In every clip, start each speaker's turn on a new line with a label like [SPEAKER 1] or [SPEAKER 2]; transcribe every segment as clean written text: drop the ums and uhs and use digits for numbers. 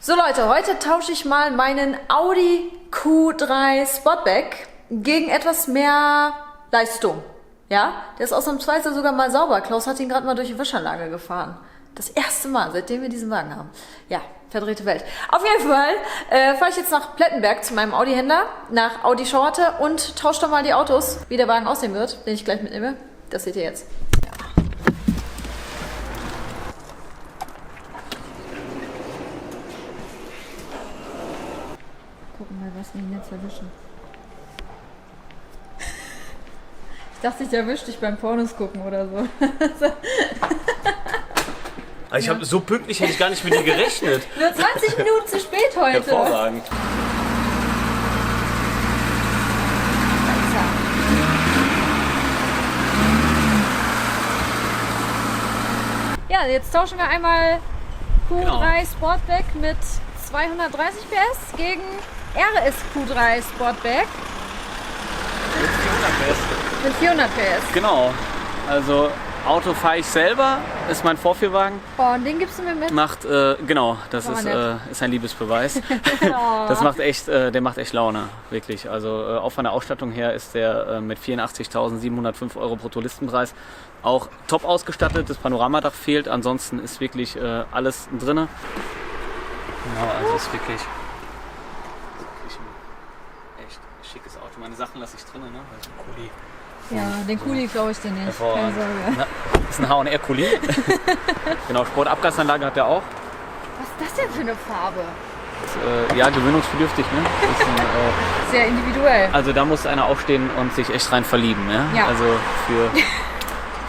[SPEAKER 1] So Leute, heute tausche ich mal meinen Audi Q3 Sportback gegen etwas mehr Leistung. Ja, der ist ausnahmsweise sogar mal sauber. Klaus hat ihn gerade mal durch die Wischanlage gefahren. Das erste Mal, seitdem wir diesen Wagen haben. Ja, verdrehte Welt. Auf jeden Fall fahre ich jetzt nach Plettenberg zu meinem Audi-Händler, nach Audi Schorte und tausche da mal die Autos, wie der Wagen aussehen wird, den ich gleich mitnehme. Das seht ihr jetzt. Ja. Gucken mal, was wir ihn jetzt erwischen. Ich dachte, ich erwische dich beim Pornos gucken oder so.
[SPEAKER 2] Also ich habe so pünktlich hätte ich gar nicht mit dir gerechnet.
[SPEAKER 1] Nur 20 Minuten zu spät heute.
[SPEAKER 2] Hervorragend.
[SPEAKER 1] Ja, jetzt tauschen wir einmal Q3
[SPEAKER 2] Genau.
[SPEAKER 1] Sportback mit 230 PS gegen RS Q3 Sportback mit 400 PS.
[SPEAKER 2] Genau. Also Auto fahre ich selber, ist mein Vorführwagen.
[SPEAKER 1] Oh, und den gibst du mir mit?
[SPEAKER 2] Macht, genau, das
[SPEAKER 1] Oh,
[SPEAKER 2] ist ein Liebesbeweis.
[SPEAKER 1] Oh.
[SPEAKER 2] Das macht echt, der macht echt Laune, wirklich. Also auch von der Ausstattung her ist der mit 84.705 € Bruttolistenpreis auch top ausgestattet. Das Panoramadach fehlt, ansonsten ist wirklich alles drin. Genau, also ist wirklich ein echt schickes Auto. Meine Sachen lasse ich drin, ne? Also Kuli.
[SPEAKER 1] Ja, den Kuli glaube ich dir nicht. Keine
[SPEAKER 2] Hervorragend.
[SPEAKER 1] Sorge.
[SPEAKER 2] Na, ist ein H&R-Kuli. Genau, Sportabgasanlage hat der auch.
[SPEAKER 1] Was ist das denn für eine Farbe?
[SPEAKER 2] Ist, ja, gewöhnungsbedürftig, ne? Ist
[SPEAKER 1] Sehr individuell.
[SPEAKER 2] also da muss einer aufstehen und sich echt rein verlieben, ja?
[SPEAKER 1] Ja.
[SPEAKER 2] Also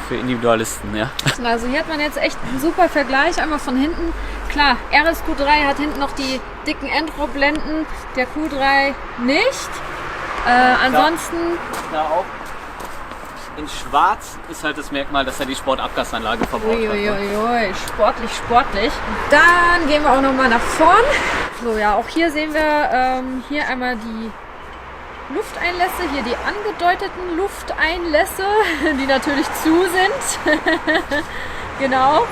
[SPEAKER 2] für Individualisten, ja.
[SPEAKER 1] Also hier hat man jetzt echt einen super Vergleich, einmal von hinten. Klar, RS Q3 hat hinten noch die dicken Endrohrblenden, der Q3 nicht. Ansonsten,
[SPEAKER 2] Da auch in schwarz ist halt das Merkmal, dass er die Sportabgasanlage verbaut hat. Ne?
[SPEAKER 1] uiuiui, sportlich, sportlich. Dann gehen wir auch nochmal nach vorn. So, ja, auch hier sehen wir hier einmal die Lufteinlässe, hier die angedeuteten Lufteinlässe, die natürlich zu sind. Genau,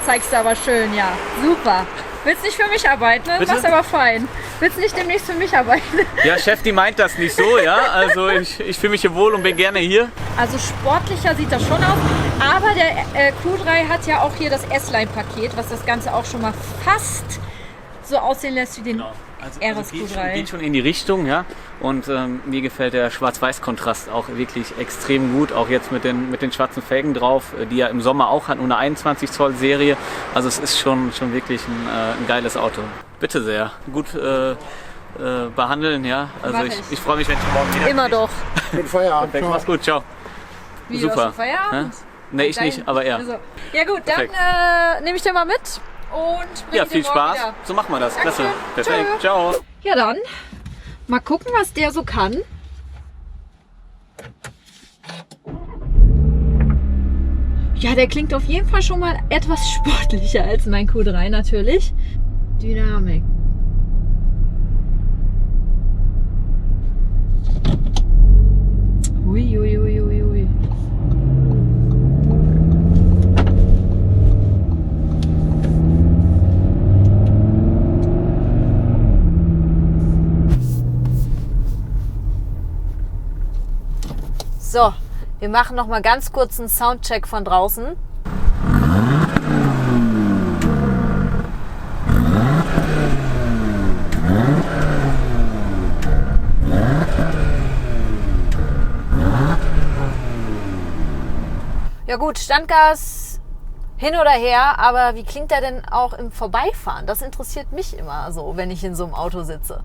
[SPEAKER 1] zeigst du aber schön, ja, super. Willst nicht für mich arbeiten, ne?
[SPEAKER 2] Bitte?
[SPEAKER 1] Machst aber fein. Willst nicht demnächst für mich arbeiten?
[SPEAKER 2] Ja, Chef, die meint das nicht so, ja. Also ich fühle mich hier wohl und bin gerne hier.
[SPEAKER 1] Also sportlicher sieht das schon aus, aber der Q3 hat ja auch hier das S-Line-Paket, was das Ganze auch schon mal fast so aussehen lässt wie den RS Q3.
[SPEAKER 2] Geht schon in die Richtung, ja. Und mir gefällt der Schwarz-Weiß-Kontrast auch wirklich extrem gut. Auch jetzt mit den schwarzen Felgen drauf, die er im Sommer auch hat, nur eine 21 Zoll Serie. Also es ist schon wirklich ein geiles Auto. Bitte sehr. Gut behandeln, ja. Also
[SPEAKER 1] Mach
[SPEAKER 2] ich freue mich, wenn ich morgen wieder.
[SPEAKER 1] Immer doch.
[SPEAKER 3] Schönen Feierabend.
[SPEAKER 2] Perfekt, mach's gut, ciao.
[SPEAKER 1] Wie,
[SPEAKER 2] Super.
[SPEAKER 1] du hast schon Feierabend?
[SPEAKER 2] Ne, ich nicht, aber er.
[SPEAKER 1] Also, ja gut, dann
[SPEAKER 2] Perfekt.
[SPEAKER 1] nehme ich den mal mit und bring
[SPEAKER 2] Ja,
[SPEAKER 1] den
[SPEAKER 2] viel
[SPEAKER 1] morgen
[SPEAKER 2] Spaß.
[SPEAKER 1] wieder.
[SPEAKER 2] So machen wir das. Klasse.
[SPEAKER 1] Dankeschön.
[SPEAKER 2] Perfekt.
[SPEAKER 1] Tschö.
[SPEAKER 2] Ciao.
[SPEAKER 1] Ja dann, mal gucken, was der so kann. Ja, der klingt auf jeden Fall schon mal etwas sportlicher als mein Q3 natürlich. Dynamik. Ui, ui, ui, ui, ui. So, wir machen noch mal ganz kurz einen Soundcheck von draußen. Ja gut, Standgas hin oder her, aber wie klingt der denn auch im Vorbeifahren? Das interessiert mich immer so, wenn ich in so einem Auto sitze.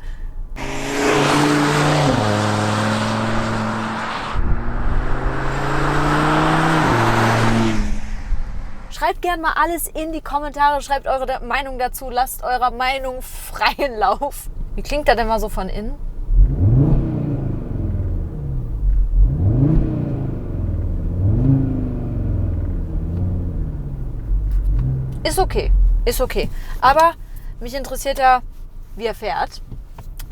[SPEAKER 1] Schreibt gerne mal alles in die Kommentare, schreibt eure Meinung dazu, lasst eurer Meinung freien Lauf. Wie klingt der denn mal so von innen? Ist okay, ist okay. Aber mich interessiert ja, wie er fährt.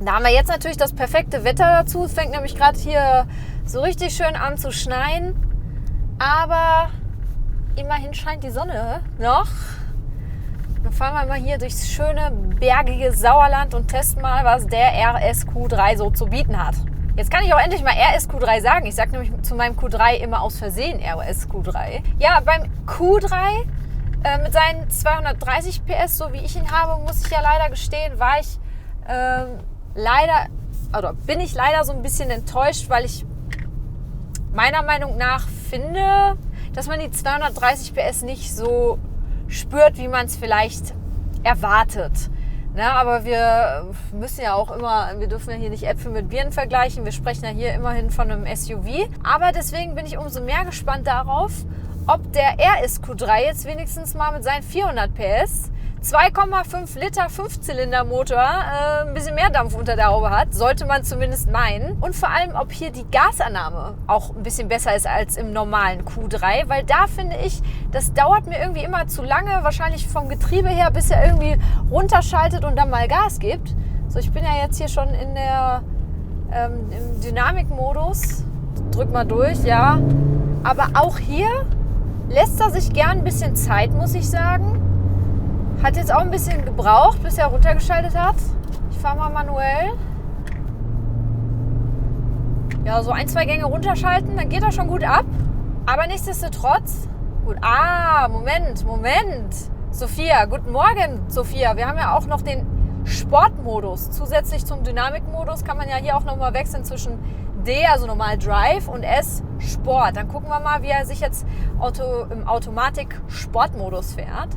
[SPEAKER 1] Da haben wir jetzt natürlich das perfekte Wetter dazu. Es fängt nämlich gerade hier so richtig schön an zu schneien. Aber immerhin scheint die Sonne noch. Dann fahren wir mal hier durchs schöne, bergige Sauerland und testen mal, was der RS-Q3 so zu bieten hat. Jetzt kann ich auch endlich mal RS-Q3 sagen. Ich sage nämlich zu meinem Q3 immer aus Versehen RS-Q3. Ja, beim Q3 mit seinen 230 PS, so wie ich ihn habe, muss ich ja leider gestehen, bin ich leider so ein bisschen enttäuscht, weil ich meiner Meinung nach finde, dass man die 230 PS nicht so spürt, wie man es vielleicht erwartet. Na, aber wir müssen ja auch immer, wir dürfen ja hier nicht Äpfel mit Birnen vergleichen. Wir sprechen ja hier immerhin von einem SUV. Aber deswegen bin ich umso mehr gespannt darauf, ob der RS-Q3 jetzt wenigstens mal mit seinen 400 PS 2,5 Liter 5-Zylinder-Motor ein bisschen mehr Dampf unter der Haube hat, sollte man zumindest meinen. Und vor allem, ob hier die Gasannahme auch ein bisschen besser ist als im normalen Q3, weil da finde ich, das dauert mir irgendwie immer zu lange, wahrscheinlich vom Getriebe her, bis er irgendwie runterschaltet und dann mal Gas gibt. So, ich bin ja jetzt hier schon in im Dynamikmodus. Drück mal durch, ja. Aber auch hier lässt er sich gern ein bisschen Zeit, muss ich sagen. Hat jetzt auch ein bisschen gebraucht, bis er runtergeschaltet hat. Ich fahre mal manuell. Ja, so 1, 2 Gänge runterschalten, dann geht er schon gut ab. Aber nichtsdestotrotz, gut. Moment. Sophia, guten Morgen, Sophia. Wir haben ja auch noch den Sportmodus. Zusätzlich zum Dynamikmodus kann man ja hier auch nochmal wechseln zwischen D, also normal Drive, und S, Sport. Dann gucken wir mal, wie er sich jetzt im Automatik-Sportmodus fährt.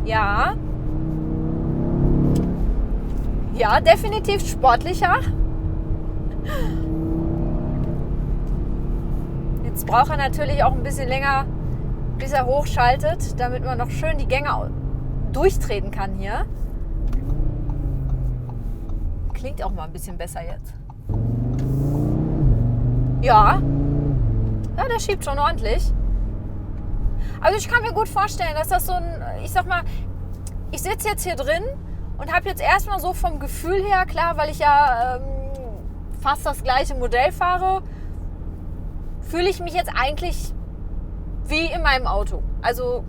[SPEAKER 1] Ja, definitiv sportlicher. Jetzt braucht er natürlich auch ein bisschen länger, bis er hochschaltet, damit man noch schön die Gänge durchtreten kann hier. Klingt auch mal ein bisschen besser jetzt. Ja, der schiebt schon ordentlich. Also ich kann mir gut vorstellen, dass das so ich sag mal, ich sitze jetzt hier drin und habe jetzt erstmal so vom Gefühl her, klar, weil ich ja fast das gleiche Modell fahre, fühle ich mich jetzt eigentlich wie in meinem Auto. Also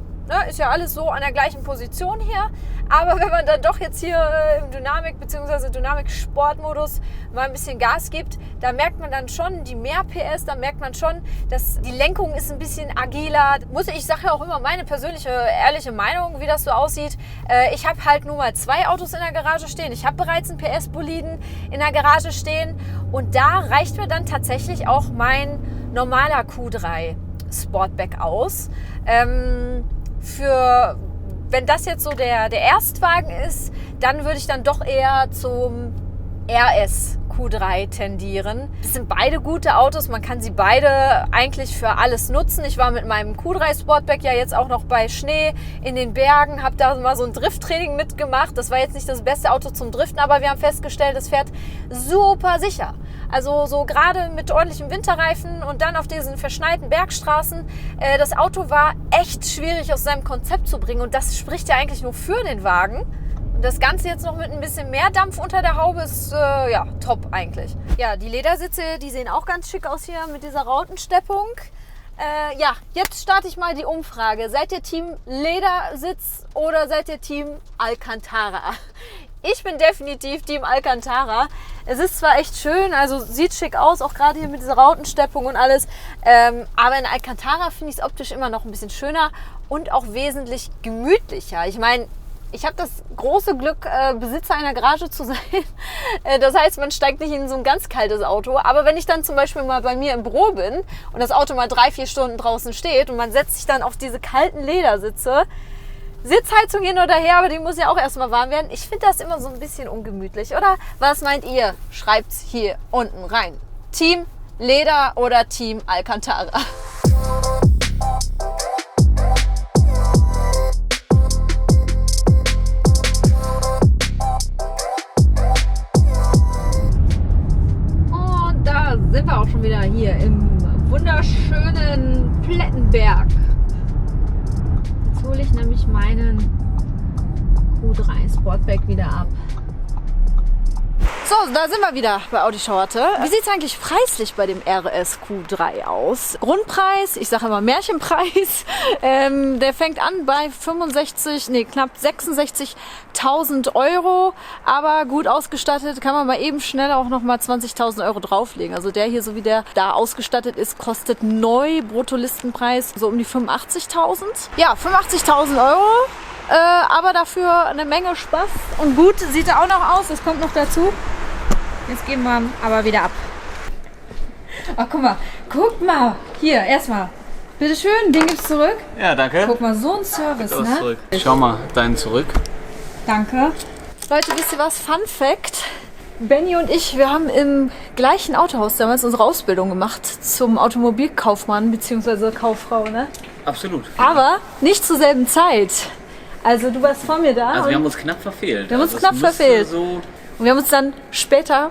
[SPEAKER 1] ist ja alles so an der gleichen Position hier. Aber wenn man dann doch jetzt hier im Dynamik- bzw. Dynamik-Sportmodus mal ein bisschen Gas gibt, da merkt man dann schon die mehr PS, da merkt man schon, dass die Lenkung ist ein bisschen agiler. Ich sage ja auch immer meine persönliche, ehrliche Meinung, wie das so aussieht. Ich habe halt nur mal 2 Autos in der Garage stehen. Ich habe bereits einen PS-Boliden in der Garage stehen. Und da reicht mir dann tatsächlich auch mein normaler Q3 Sportback aus. Wenn das jetzt so der Erstwagen ist, dann würde ich dann doch eher zum RS Q3 tendieren. Das sind beide gute Autos, man kann sie beide eigentlich für alles nutzen. Ich war mit meinem Q3 Sportback ja jetzt auch noch bei Schnee in den Bergen, habe da mal so ein Drifttraining mitgemacht. Das war jetzt nicht das beste Auto zum Driften, aber wir haben festgestellt, es fährt super sicher. Also so gerade mit ordentlichem Winterreifen und dann auf diesen verschneiten Bergstraßen. Das Auto war echt schwierig aus seinem Konzept zu bringen und das spricht ja eigentlich nur für den Wagen. Und das Ganze jetzt noch mit ein bisschen mehr Dampf unter der Haube ist top eigentlich. Ja, die Ledersitze, die sehen auch ganz schick aus hier mit dieser Rautensteppung. Jetzt starte ich mal die Umfrage. Seid ihr Team Ledersitz oder seid ihr Team Alcantara? Ich bin definitiv Team Alcantara. Es ist zwar echt schön, also sieht schick aus, auch gerade hier mit dieser Rautensteppung und alles. Aber in Alcantara finde ich es optisch immer noch ein bisschen schöner und auch wesentlich gemütlicher. Ich meine, ich habe das große Glück, Besitzer einer Garage zu sein. Das heißt, man steigt nicht in so ein ganz kaltes Auto. Aber wenn ich dann zum Beispiel mal bei mir im Büro bin und das Auto mal 3-4 Stunden draußen steht und man setzt sich dann auf diese kalten Ledersitze, Sitzheizung hin oder her, aber die muss ja auch erstmal warm werden. Ich finde das immer so ein bisschen ungemütlich, oder? Was meint ihr? Schreibt's hier unten rein. Team Leder oder Team Alcantara? Und da sind wir auch schon wieder hier im wunderschönen Plettenberg. Hole ich nämlich meinen Q3 Sportback wieder ab. So, da sind wir wieder bei Audi Schauerte. Wie sieht es eigentlich preislich bei dem RS Q3 aus? Grundpreis, ich sage immer Märchenpreis, der fängt an bei knapp 66.000 Euro. Aber gut ausgestattet kann man mal eben schnell auch nochmal 20.000 Euro drauflegen. Also der hier, so wie der da ausgestattet ist, kostet neu Bruttolistenpreis so um die 85.000. Ja, 85.000 Euro. Aber dafür eine Menge Spaß. Und gut sieht er auch noch aus. Das kommt noch dazu. Jetzt geben wir aber wieder ab. Ach, guck mal. Hier, erstmal. Bitteschön, den gibt's zurück.
[SPEAKER 2] Ja, danke.
[SPEAKER 1] Guck mal, so ein Service, ne?
[SPEAKER 2] Zurück. Schau mal, deinen zurück.
[SPEAKER 1] Danke. Leute, wisst ihr was? Fun Fact. Benny und ich, wir haben im gleichen Autohaus damals unsere Ausbildung gemacht zum Automobilkaufmann bzw. Kauffrau, ne?
[SPEAKER 2] Absolut.
[SPEAKER 1] Aber nicht zur selben Zeit. Also du warst vor mir da.
[SPEAKER 2] Also wir haben uns knapp verfehlt.
[SPEAKER 1] Wir haben uns
[SPEAKER 2] also
[SPEAKER 1] knapp verfehlt.
[SPEAKER 2] So
[SPEAKER 1] Und wir haben uns dann später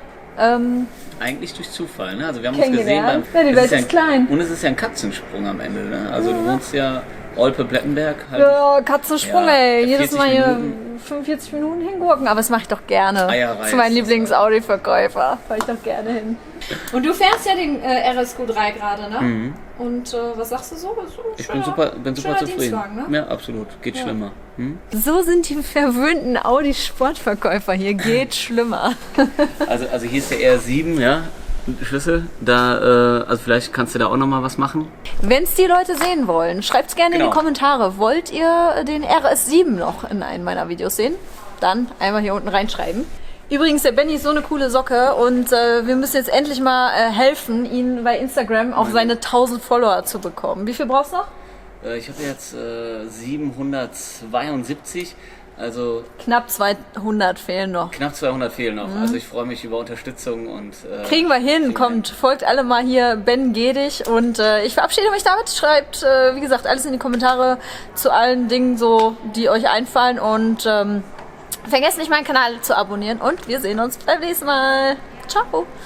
[SPEAKER 2] eigentlich durch Zufall, ne? Also wir haben uns gesehen
[SPEAKER 1] kennengelernt.
[SPEAKER 2] beim...
[SPEAKER 1] Ja, die Welt ist klein.
[SPEAKER 2] Und es ist ja ein Katzensprung am Ende, ne? Also du wohnst ja Olpe-Plettenberg. Halt.
[SPEAKER 1] Ja, Katzensprung,
[SPEAKER 2] Ja,
[SPEAKER 1] ey. Jedes
[SPEAKER 2] 40
[SPEAKER 1] Mal hier
[SPEAKER 2] Minuten.
[SPEAKER 1] 45 Minuten hingurken. Aber das mache ich doch gerne.
[SPEAKER 2] Eierreis.
[SPEAKER 1] Zu meinem Lieblings-Audi-Verkäufer. Fahre ich doch gerne hin. Und du fährst ja den RSQ3 gerade, ne?
[SPEAKER 2] Mhm.
[SPEAKER 1] Und was sagst du so?
[SPEAKER 2] Ich bin super zufrieden.
[SPEAKER 1] Dienstwagen, ne?
[SPEAKER 2] Ja, absolut. Geht schlimmer. Hm?
[SPEAKER 1] So sind die verwöhnten Audi-Sportverkäufer hier. Geht schlimmer.
[SPEAKER 2] Also hier ist der R7, ja. Schlüssel. Da, also vielleicht kannst du da auch nochmal was machen.
[SPEAKER 1] Wenn es die Leute sehen wollen, schreibt es gerne in
[SPEAKER 2] Genau.
[SPEAKER 1] die Kommentare. Wollt ihr den RS7 noch in einem meiner Videos sehen? Dann einmal hier unten reinschreiben. Übrigens, der Benny ist so eine coole Socke und wir müssen jetzt endlich mal helfen, ihn bei Instagram auf seine 1000 Follower zu bekommen. Wie viel brauchst du noch?
[SPEAKER 2] Ich habe jetzt 772, also
[SPEAKER 1] Knapp 200 fehlen noch.
[SPEAKER 2] knapp 200 fehlen noch. Also ich freue mich über Unterstützung und...
[SPEAKER 1] Kriegen wir hin, kommt, folgt alle mal hier, Ben Gedig und ich verabschiede mich damit. Schreibt, wie gesagt, alles in die Kommentare zu allen Dingen, so, die euch einfallen und vergesst nicht, meinen Kanal zu abonnieren und wir sehen uns beim nächsten Mal. Ciao!